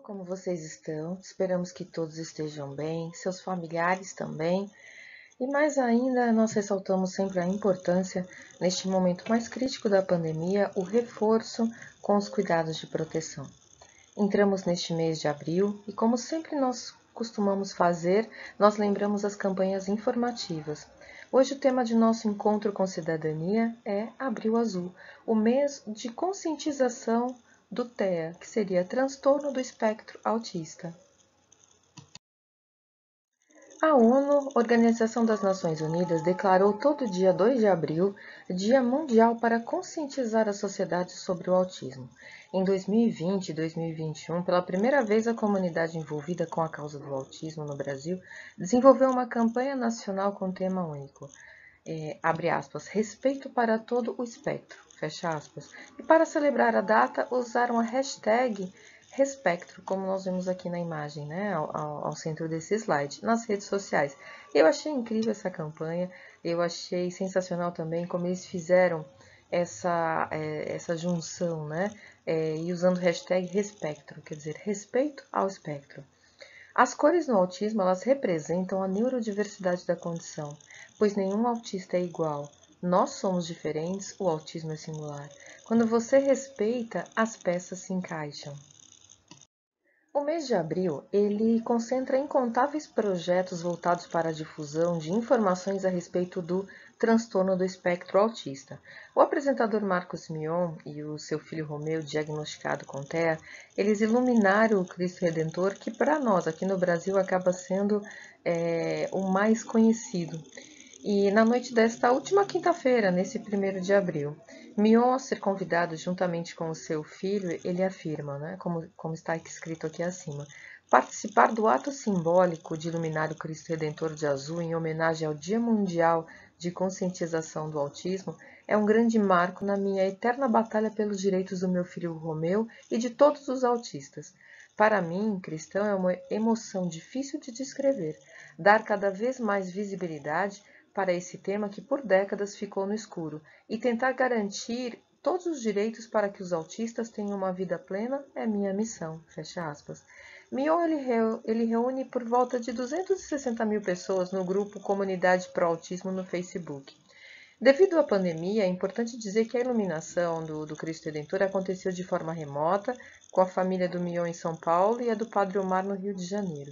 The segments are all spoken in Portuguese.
como vocês estão? Esperamos que todos estejam bem, seus familiares também. E mais ainda, nós ressaltamos sempre a importância, neste momento mais crítico da pandemia, o reforço com os cuidados de proteção. Entramos neste mês de abril e, como sempre nós costumamos fazer, nós lembramos as campanhas informativas. Hoje o tema de nosso encontro com cidadania é Abril Azul, o mês de conscientização do TEA, que seria Transtorno do Espectro Autista. A ONU, Organização das Nações Unidas, declarou todo dia 2 de abril Dia Mundial para conscientizar a sociedade sobre o autismo. Em 2020 e 2021, pela primeira vez a comunidade envolvida com a causa do autismo no Brasil desenvolveu uma campanha nacional com tema único, abre aspas, respeito para todo o espectro, fecha aspas. E para celebrar a data, usaram a hashtag Respectro, como nós vemos aqui na imagem, né, ao centro desse slide, nas redes sociais. Eu achei incrível essa campanha, eu achei sensacional também como eles fizeram essa junção, né, e usando o hashtag Respectro, quer dizer, respeito ao espectro. As cores no autismo, elas representam a neurodiversidade da condição, pois nenhum autista é igual. Nós somos diferentes, o autismo é singular. Quando você respeita, as peças se encaixam. O mês de abril, ele concentra incontáveis projetos voltados para a difusão de informações a respeito do transtorno do espectro autista. O apresentador Marcos Mion e o seu filho Romeu, diagnosticado com TEA, eles iluminaram o Cristo Redentor, que para nós aqui no Brasil acaba sendo o mais conhecido. E na noite desta última quinta-feira, nesse 1º de abril, Mion, ao ser convidado juntamente com o seu filho, ele afirma, né, como está escrito aqui acima, participar do ato simbólico de iluminar o Cristo Redentor de azul em homenagem ao Dia Mundial de Conscientização do Autismo é um grande marco na minha eterna batalha pelos direitos do meu filho Romeu e de todos os autistas. Para mim, cristão, é uma emoção difícil de descrever, dar cada vez mais visibilidade para esse tema que por décadas ficou no escuro e tentar garantir todos os direitos para que os autistas tenham uma vida plena é minha missão, fecha aspas. Mion ele reúne por volta de 260 mil pessoas no grupo Comunidade Pro Autismo no Facebook. Devido à pandemia, é importante dizer que a iluminação do Cristo Redentor aconteceu de forma remota, com a família do Mion em São Paulo e a do Padre Omar no Rio de Janeiro.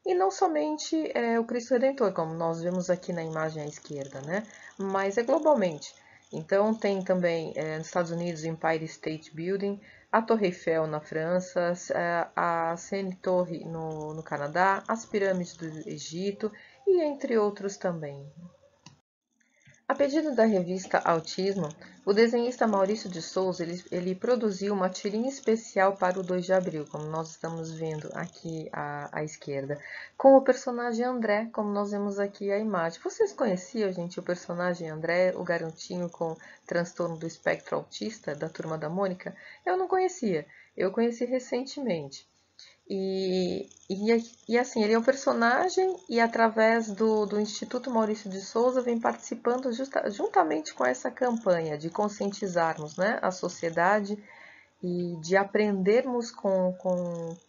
E não somente o Cristo Redentor, como nós vemos aqui na imagem à esquerda, né? Mas é globalmente. Então tem também nos Estados Unidos o Empire State Building, a Torre Eiffel na França, a Seine Torre no Canadá, as pirâmides do Egito e entre outros também. A pedido da revista Autismo, o desenhista Maurício de Souza ele produziu uma tirinha especial para o 2 de abril, como nós estamos vendo aqui à esquerda, com o personagem André, como nós vemos aqui a imagem. Vocês conheciam, gente, o personagem André, o garotinho com transtorno do espectro autista da Turma da Mônica? Eu não conhecia, eu conheci recentemente. E assim, ele é um personagem e através do Instituto Maurício de Souza vem participando juntamente com essa campanha de conscientizarmos, né, a sociedade e de aprendermos com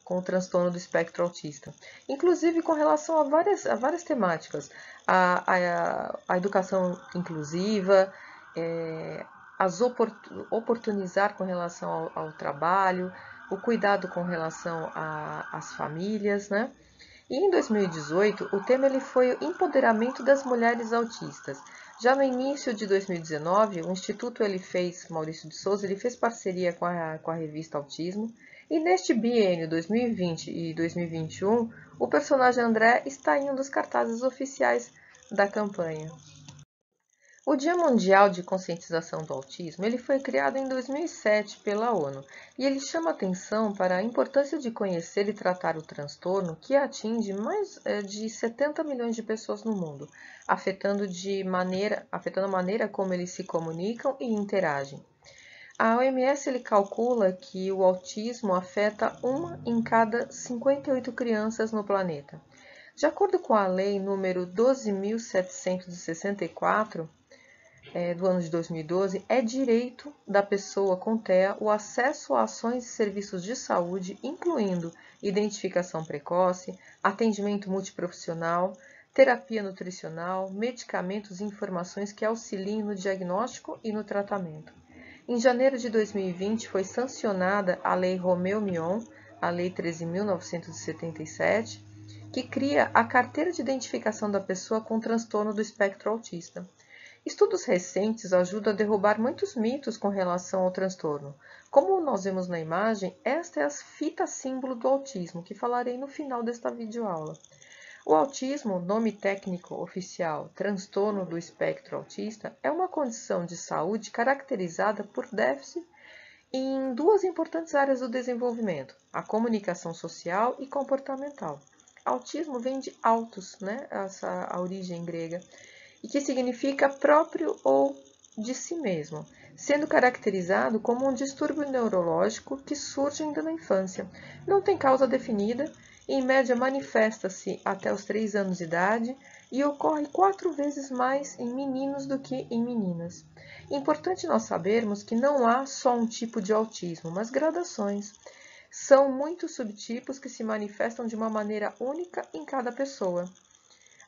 o transtorno do espectro autista. Inclusive com relação a várias temáticas, a educação inclusiva, oportunizar com relação ao trabalho, o cuidado com relação às famílias, né? E em 2018, o tema ele foi o empoderamento das mulheres autistas. Já no início de 2019, o Instituto Maurício de Souza, ele fez parceria com a revista Autismo, e neste biênio 2020 e 2021, o personagem André está em um dos cartazes oficiais da campanha. O Dia Mundial de Conscientização do Autismo ele foi criado em 2007 pela ONU e ele chama atenção para a importância de conhecer e tratar o transtorno que atinge mais de 70 milhões de pessoas no mundo, afetando a maneira como eles se comunicam e interagem. A OMS ele calcula que o autismo afeta uma em cada 58 crianças no planeta. De acordo com a lei número 12.764, do ano de 2012, é direito da pessoa com TEA o acesso a ações e serviços de saúde, incluindo identificação precoce, atendimento multiprofissional, terapia nutricional, medicamentos e informações que auxiliem no diagnóstico e no tratamento. Em janeiro de 2020, foi sancionada a Lei Romeu-Mion, a Lei 13.977, que cria a Carteira de Identificação da Pessoa com Transtorno do Espectro Autista. Estudos recentes ajudam a derrubar muitos mitos com relação ao transtorno. Como nós vemos na imagem, esta é a fita símbolo do autismo, que falarei no final desta videoaula. O autismo, nome técnico oficial transtorno do espectro autista, é uma condição de saúde caracterizada por déficit em duas importantes áreas do desenvolvimento, a comunicação social e comportamental. Autismo vem de autos, a origem grega, e que significa próprio ou de si mesmo, sendo caracterizado como um distúrbio neurológico que surge ainda na infância. Não tem causa definida, e em média manifesta-se até os 3 anos de idade e ocorre 4 vezes mais em meninos do que em meninas. Importante nós sabermos que não há só um tipo de autismo, mas gradações. São muitos subtipos que se manifestam de uma maneira única em cada pessoa.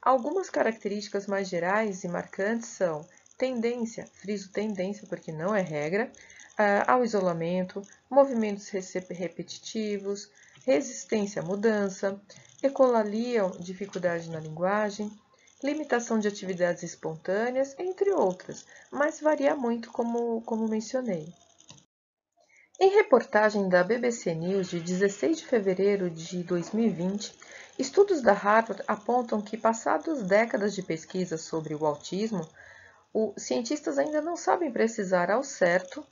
Algumas características mais gerais e marcantes são tendência, friso tendência porque não é regra, ao isolamento, movimentos repetitivos, resistência à mudança, ecolalia, dificuldade na linguagem, limitação de atividades espontâneas, entre outras, mas varia muito como mencionei. Em reportagem da BBC News de 16 de fevereiro de 2020, estudos da Harvard apontam que, passadas décadas de pesquisa sobre o autismo, os cientistas ainda não sabem precisar ao certo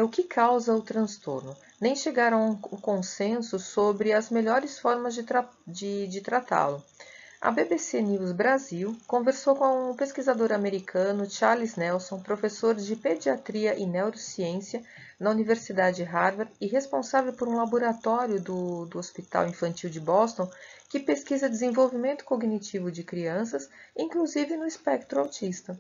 o que causa o transtorno, nem chegaram a um consenso sobre as melhores formas de tratá-lo. A BBC News Brasil conversou com o pesquisador americano Charles Nelson, professor de pediatria e neurociência na Universidade Harvard e responsável por um laboratório do Hospital Infantil de Boston que pesquisa desenvolvimento cognitivo de crianças, inclusive no espectro autista.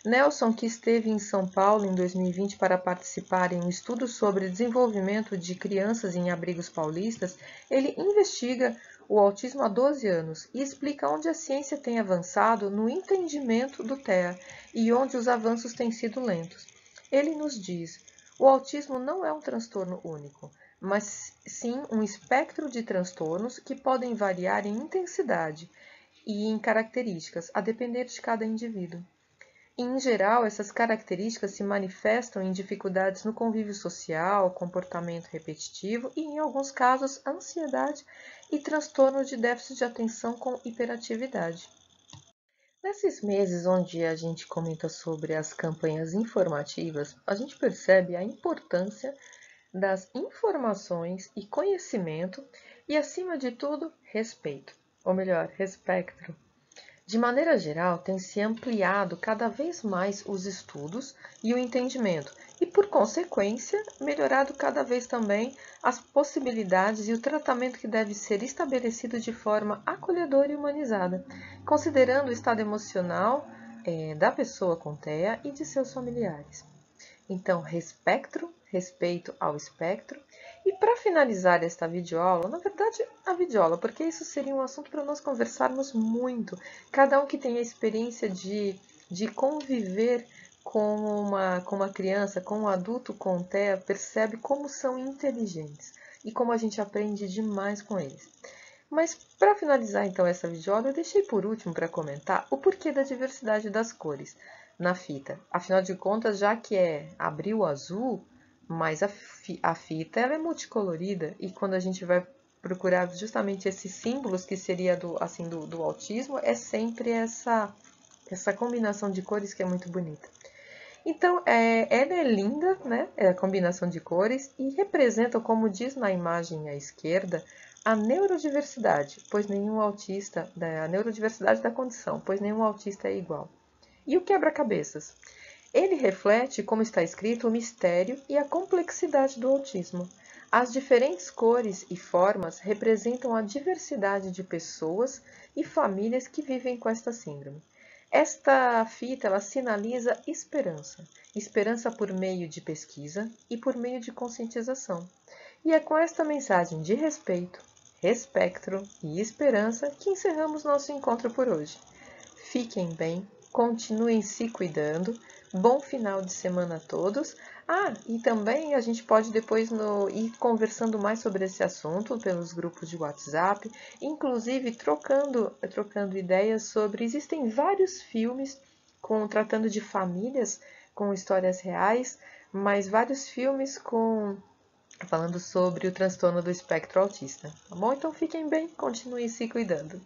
Nelson, que esteve em São Paulo em 2020 para participar em um estudo sobre desenvolvimento de crianças em abrigos paulistas, ele investiga o autismo há 12 anos e explica onde a ciência tem avançado no entendimento do TEA e onde os avanços têm sido lentos. Ele nos diz: o autismo não é um transtorno único, mas sim um espectro de transtornos que podem variar em intensidade e em características, a depender de cada indivíduo. Em geral, essas características se manifestam em dificuldades no convívio social, comportamento repetitivo e, em alguns casos, ansiedade e transtorno de déficit de atenção com hiperatividade. Nesses meses onde a gente comenta sobre as campanhas informativas, a gente percebe a importância das informações e conhecimento e, acima de tudo, respeito, ou melhor, respecto. De maneira geral, tem se ampliado cada vez mais os estudos e o entendimento, e, por consequência, melhorado cada vez também as possibilidades e o tratamento que deve ser estabelecido de forma acolhedora e humanizada, considerando o estado emocional da pessoa com TEA e de seus familiares. Então, respeito ao espectro. E para finalizar esta videoaula, na verdade a videoaula, porque isso seria um assunto para nós conversarmos muito. Cada um que tem a experiência de conviver com uma criança, com um adulto com TEA, percebe como são inteligentes e como a gente aprende demais com eles. Mas para finalizar então essa videoaula, eu deixei por último para comentar o porquê da diversidade das cores na fita. Afinal de contas, já que é abril azul, mas a fita ela é multicolorida e quando a gente vai procurar justamente esses símbolos que seria do autismo, é sempre essa combinação de cores que é muito bonita. Então, ela é linda, né? É a combinação de cores e representa, como diz na imagem à esquerda, a neurodiversidade, pois nenhum autista, a neurodiversidade da condição, pois nenhum autista é igual. E o quebra-cabeças? Ele reflete, como está escrito, o mistério e a complexidade do autismo. As diferentes cores e formas representam a diversidade de pessoas e famílias que vivem com esta síndrome. Esta fita ela sinaliza esperança, esperança por meio de pesquisa e por meio de conscientização. E é com esta mensagem de respeito, espectro e esperança que encerramos nosso encontro por hoje. Fiquem bem, continuem se cuidando, bom final de semana a todos. E também a gente pode depois ir conversando mais sobre esse assunto pelos grupos de WhatsApp, inclusive trocando ideias sobre. Existem vários filmes tratando de famílias com histórias reais, mas vários filmes falando sobre o transtorno do espectro autista. Tá bom? Então fiquem bem, continuem se cuidando.